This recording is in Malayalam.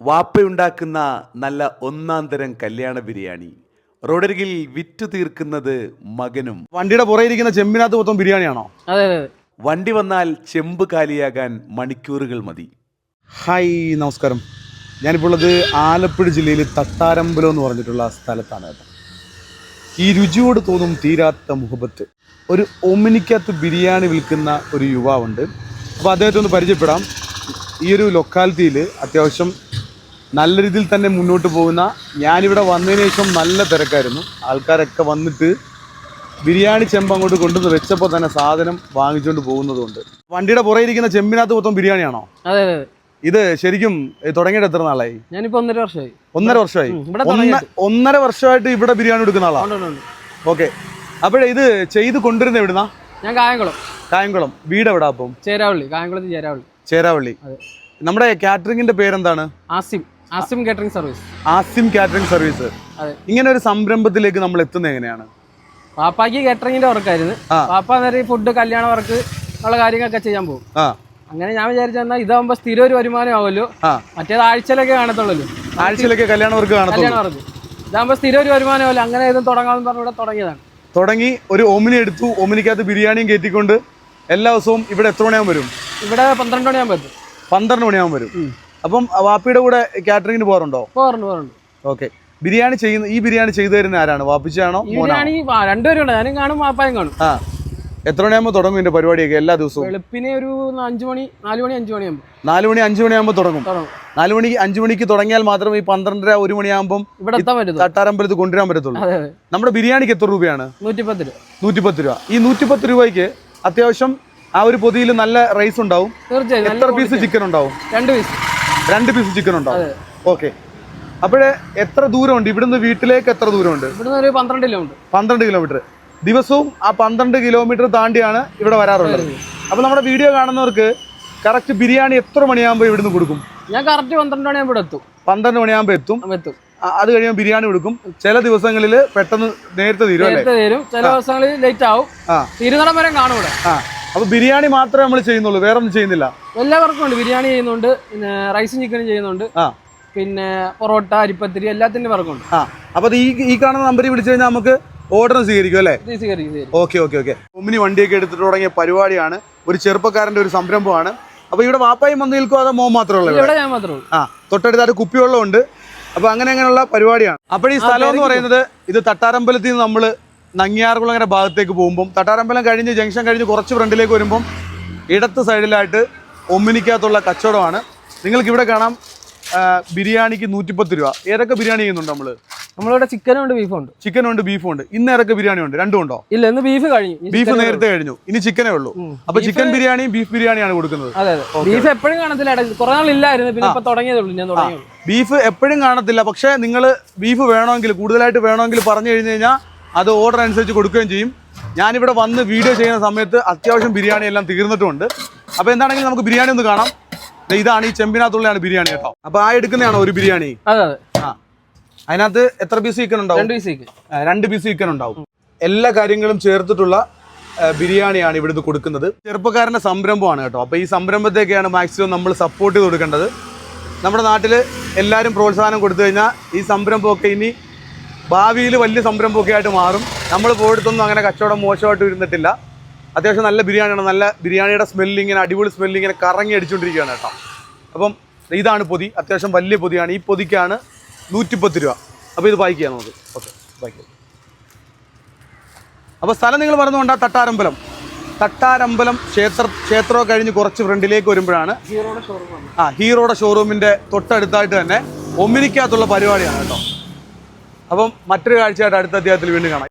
വാപ്പയുണ്ടാക്കുന്ന നല്ല ഒന്നാം തരം കല്യാണ ബിരിയാണി റോഡരികിൽ വിറ്റു തീർക്കുന്നത് മകനും. വണ്ടിയുടെ പുറകെ ഇരിക്കുന്ന ചെമ്പിനകത്ത് മൊത്തം ബിരിയാണിയാണോ? അതെ അതെ. വണ്ടി വന്നാൽ ചെമ്പ് കാലിയാകാൻ മണിക്കൂറുകൾ മതി. ഹായ്, നമസ്കാരം. ഞാനിപ്പോൾ ഉള്ളത് ആലപ്പുഴ ജില്ലയിൽ തട്ടാരമ്പലം എന്ന് പറഞ്ഞിട്ടുള്ള സ്ഥലത്താണ് കേട്ടോ. ഈ രുചിയോട് തോന്നും തീരാത്ത മുഹബത്ത്. ഒരു ഒമിനിക്കകത്ത് ബിരിയാണി വിൽക്കുന്ന ഒരു യുവാവുണ്ട്. അപ്പോൾ അദ്ദേഹത്തെ ഒന്ന് പരിചയപ്പെടാം. ഈ ഒരു ലൊക്കാലിറ്റിയിൽ അത്യാവശ്യം നല്ല രീതിയിൽ തന്നെ മുന്നോട്ട് പോകുന്ന, ഞാനിവിടെ വന്നതിന് ശേഷം നല്ല തിരക്കായിരുന്നു. ആൾക്കാരൊക്കെ വന്നിട്ട് ബിരിയാണി ചെമ്പ് അങ്ങോട്ട് കൊണ്ടുവന്ന് വെച്ചപ്പോൾ തന്നെ സാധനം വാങ്ങിച്ചുകൊണ്ട് പോകുന്നതുകൊണ്ട്. വണ്ടിയുടെ പുറകെ ഇരിക്കുന്ന ചെമ്പിനകത്ത് മൊത്തം ബിരിയാണിയാണോ? അതെ അതെ. ഇത് ശരിക്കും തുടങ്ങിയിട്ട് എത്ര നാളായി? ഞാനിപ്പോ 1.5 വർഷമായി. 1.5 വർഷമായി. 1.5 വർഷമായിട്ട് ഇവിടെ ബിരിയാണി എടുക്കുന്ന ആളാണ്. ഓക്കെ. അപ്പോഴേ ഇത് ചെയ്ത് കൊണ്ടുവരുന്ന എവിടുന്നാ? ഞാൻ കായംകുളം. കായംകുളം. വീട് എവിടാ? അപ്പം ചേരാവള്ളി. കായംകുളത്ത് ചേരാവള്ളി. നമ്മുടെ കാറ്ററിംഗിന്റെ പേരെന്താണ്? Asim catering service. Asim catering service. ഇങ്ങനെ ഒരു സംരംഭത്തിലേക്ക് നമ്മൾ എത്തുന്നത് എങ്ങനെയാണ്? പാപ്പാക്ക് കാറ്ററിംഗിന്റെ വർക്കായിരുന്നു. പാപ്പ നേരെ ഫുഡ്, കല്യാണ വർക്ക് ഉള്ള കാര്യങ്ങളൊക്കെ ചെയ്യാൻ പോകും. അങ്ങനെ ഞാൻ വിചാരിച്ചാൽ ഇതാകുമ്പോ സ്ഥിരം ഒരു വരുമാനം ആവുമല്ലോ. മറ്റേത് ആഴ്ചയിലൊക്കെ കാണത്തുള്ളൂ. ആഴ്ചയിലൊക്കെ കല്യാണ വർക്ക് വർക്ക്. ഇതാകുമ്പോ സ്ഥിരം ഒരു വരുമാനം ആവുമല്ലോ. അങ്ങനെ ഇതും തുടങ്ങാമെന്ന് പറഞ്ഞ് ഇവിടെ തുടങ്ങിയതാണ്. തുടങ്ങി ഒരു ഓമിനി എടുത്തു. ഓമിനിക്കകത്ത് ബിരിയാണിയും കയറ്റിക്കൊണ്ട് എല്ലാ ദിവസവും ഇവിടെ എത്ര മണിയാകുമ്പോൾ വരും? ഇവിടെ 12 മണിയാകുമ്പോൾ എത്തും. 12 മണിയാകുമ്പോൾ വരും. അപ്പം വാപ്പിയുടെ കൂടെ കാറ്ററിംഗിന് പോകാറുണ്ടോ? പോകാറുണ്ട്. ഓക്കെ. ഈ ബിരിയാണി ചെയ്തു തരുന്ന ആരാണ്? വാപ്പിച്ചാണോ? ബിരിയാണി രണ്ടുപേരും ഉണ്ട്. ഞാനും കാണും, വാപ്പായും കാണും. എത്ര മണിയാകുമ്പോൾ തുടങ്ങും ഇതിന്റെ പരിപാടിയൊക്കെ? എല്ലാ ദിവസവും വെളുപ്പിനെ ഒരു 5 മണി, 4 മണി, 5 മണിയാകുമ്പോൾ. 4 മണി 5 മണിയാകുമ്പോൾ തുടങ്ങും. 4 മണി 5 മണിക്ക് തുടങ്ങിയാൽ മാത്രം ഈ 12:30 1 മണിയാകുമ്പോൾ ഇവിടെ എത്താൻ പറ്റും. തട്ടാരമ്പലത്ത് കൊണ്ടുവരാൻ പറ്റത്തുള്ളൂ. നമ്മുടെ ബിരിയാണിക്ക് എത്ര രൂപയാണ്? 110 രൂപ. 110 രൂപ. ഈ 110 രൂപയ്ക്ക് അത്യാവശ്യം ആ ഒരു പൊതിയിൽ നല്ല റൈസ് ഉണ്ടാവും. തീർച്ചയായും. എത്ര പീസ് ചിക്കൻ ഉണ്ടാവും? 2 പീസ് ചിക്കൻ ഉണ്ടാവും. ഓക്കെ. അപ്പോഴേ എത്ര ദൂരമുണ്ട് ഇവിടുന്ന് വീട്ടിലേക്ക്? എത്ര ദൂരമുണ്ട്? ഇവിടുന്ന് ഒരു 12 കിലോമീറ്റർ. 12 കിലോമീറ്റർ. ദിവസവും ആ 12 കിലോമീറ്റർ താണ്ടിയാണ് ഇവിടെ വരാറുള്ളത്. അപ്പൊ നമ്മുടെ വീഡിയോ കാണുന്നവർക്ക് കറക്റ്റ് ബിരിയാണി എത്ര മണിയാകുമ്പോൾ ഇവിടുന്ന് കൊടുക്കും? ഞാൻ കറക്റ്റ് 12 മണിയാകുമ്പോൾ എത്തും. 12 മണിയാകുമ്പോൾ എത്തും. അത് കഴിയുമ്പോൾ ബിരിയാണി കൊടുക്കും. ചില ദിവസങ്ങളിൽ പെട്ടെന്ന് നേരത്തെ തീരും. ചില ദിവസങ്ങളിൽ ലേറ്റ് ആവും. തിരുവനന്തപുരം വരെ കാണും ഇവിടെ. അപ്പൊ ബിരിയാണി മാത്രമേ നമ്മൾ ചെയ്യുന്നുള്ളൂ, വേറെ ഒന്നും ചെയ്യുന്നില്ല? എല്ലാ വർക്കും ഉണ്ട്. ബിരിയാണി ചെയ്യുന്നുണ്ട്, പിന്നെ റൈസും ചിക്കനും ചെയ്യുന്നുണ്ട്, പിന്നെ പൊറോട്ട, അരിപ്പത്തിരി, എല്ലാത്തിന്റെ വർക്കുണ്ട്. അപ്പൊ ഈ കാണുന്ന നമ്പറിൽ വിളിച്ചു കഴിഞ്ഞാൽ നമുക്ക് ഓർഡർ സ്വീകരിക്കും അല്ലേ? ഓക്കെ. ഒമിനി വണ്ടിയൊക്കെ എടുത്തിട്ട് തുടങ്ങിയ പരിപാടിയാണ്. ഒരു ചെറുപ്പക്കാരന്റെ ഒരു സംരംഭമാണ്. അപ്പൊ ഇവിടെ വാപ്പായും വന്ന് നിൽക്കും, അതോ മോൻ മാത്രമേ ഉള്ളൂ? ഇവിടെ ഞാൻ മാത്രമേ ഉള്ളൂ. തൊട്ടടുത്തായിട്ട് കുപ്പിവെള്ളം ഉണ്ട്. അപ്പൊ അങ്ങനെയുള്ള പരിപാടിയാണ്. അപ്പോൾ ഈ സ്ഥലം എന്ന് പറയുന്നത്, ഇത് തട്ടാരമ്പലത്തിൽ നിന്ന് നമ്മൾ നങ്ങിയാർകുളങ്ങര ഭാഗത്തേക്ക് പോകുമ്പോൾ, തട്ടാരമ്പലം കഴിഞ്ഞ് ജംഗ്ഷൻ കഴിഞ്ഞ് കുറച്ച് ഫ്രണ്ടിലേക്ക് വരുമ്പം ഇടത്ത് സൈഡിലായിട്ട് ഒമിനിക്കകത്തുള്ള കച്ചവടമാണ്. നിങ്ങൾക്ക് ഇവിടെ കാണാം ബിരിയാണിക്ക് 110 രൂപ. ഏതൊക്കെ ബിരിയാണി ചെയ്യുന്നുണ്ട് നമ്മളിവിടെ? ചിക്കനും ഉണ്ട്, ബീഫും ഉണ്ട്. ചിക്കനും ഉണ്ട്, ബീഫും ഉണ്ട്. ഇന്ന് ഏതൊക്കെ ബിരിയാണി ഉണ്ട്? രണ്ടും ഉണ്ടോ? ഇല്ല, ഇന്ന് ബീഫ് കഴിഞ്ഞു. ബീഫ് നേരത്തെ കഴിഞ്ഞു. ഇനി ചിക്കനേ ഉള്ളൂ. അപ്പൊ ചിക്കൻ ബിരിയാണിയും ബീഫ് ബിരിയാണിയാണ് കൊടുക്കുന്നത്. അതെ. ബീഫ് എപ്പോഴും കാണത്തില്ല, കുറെ നാളില്ലായിരുന്നു, പിന്നെ ഇപ്പൊ തുടങ്ങിയതുള്ളൂ. ഞാൻ തുടങ്ങിയുള്ളൂ. ബീഫ് എപ്പോഴും കാണത്തില്ല. പക്ഷേ നിങ്ങൾ ബീഫ് വേണമെങ്കിൽ, കൂടുതലായിട്ട് വേണമെങ്കിൽ പറഞ്ഞു കഴിഞ്ഞു കഴിഞ്ഞാൽ അത് ഓർഡർ അനുസരിച്ച് കൊടുക്കുകയും ചെയ്യും. ഞാനിവിടെ വന്ന് വീഡിയോ ചെയ്യുന്ന സമയത്ത് അത്യാവശ്യം ബിരിയാണി എല്ലാം തീർന്നിട്ടുമുണ്ട്. അപ്പോൾ എന്താണെങ്കിലും നമുക്ക് ബിരിയാണി ഒന്ന് കാണാം. ഇതാണ് ഈ ചെമ്പിനകത്തുള്ളതാണ് ബിരിയാണി കേട്ടോ. അപ്പൊ എടുക്കുന്നതാണോ ഒരു ബിരിയാണി? അതെ. അതിനകത്ത് എത്ര പീസ് ചിക്കൻ ഉണ്ടാവും? 2 പീസ് ചിക്കൻ ഉണ്ടാവും. എല്ലാ കാര്യങ്ങളും ചേർത്തിട്ടുള്ള ബിരിയാണിയാണ് ഇവിടുന്ന് കൊടുക്കുന്നത്. ചെറുപ്പക്കാരൻ്റെ സംരംഭമാണ് കേട്ടോ. അപ്പോൾ ഈ സംരംഭത്തേക്കാണ് മാക്സിമം നമ്മൾ സപ്പോർട്ട് ചെയ്ത് കൊടുക്കേണ്ടത്. നമ്മുടെ നാട്ടിൽ എല്ലാവരും പ്രോത്സാഹനം കൊടുത്തു കഴിഞ്ഞാൽ ഈ സംരംഭമൊക്കെ ഇനി ഭാവിയിൽ വലിയ സംരംഭമൊക്കെ ആയിട്ട് മാറും. നമ്മൾ പോയിടത്തൊന്നും അങ്ങനെ കച്ചവടം മോശമായിട്ട് ഇരുന്നിട്ടില്ല. അത്യാവശ്യം നല്ല ബിരിയാണിയാണ്. നല്ല ബിരിയാണിയുടെ സ്മെല്ലിങ്ങനെ, അടിപൊളി സ്മെല്ലിങ്ങനെ കറങ്ങി അടിച്ചുകൊണ്ടിരിക്കുകയാണ് കേട്ടോ. അപ്പം ഇതാണ് പൊതി. അത്യാവശ്യം വലിയ പൊതിയാണ്. ഈ പൊതിക്കാണ് 110 രൂപ. അപ്പോൾ ഇത് പാക്ക് ചെയ്യാം നമുക്ക്. ഓക്കെ, പാക്ക് ചെയ്യാം. അപ്പോൾ സ്ഥലം നിങ്ങൾ പറഞ്ഞുകൊണ്ടാ തട്ടാരമ്പലം ക്ഷേത്രം കഴിഞ്ഞ് കുറച്ച് ഫ്രണ്ടിലേക്ക് വരുമ്പോഴാണ് ഹീറോയുടെ ഷോറൂമിൻ്റെ തൊട്ടടുത്തായിട്ട് തന്നെ ഒമിനിക്കകത്തുള്ള പരിപാടിയാണ് കേട്ടോ. അപ്പം മറ്റൊരു കാഴ്ചയായിട്ട് അടുത്ത അധ്യായത്തിൽ വീണ്ടും കാണാം.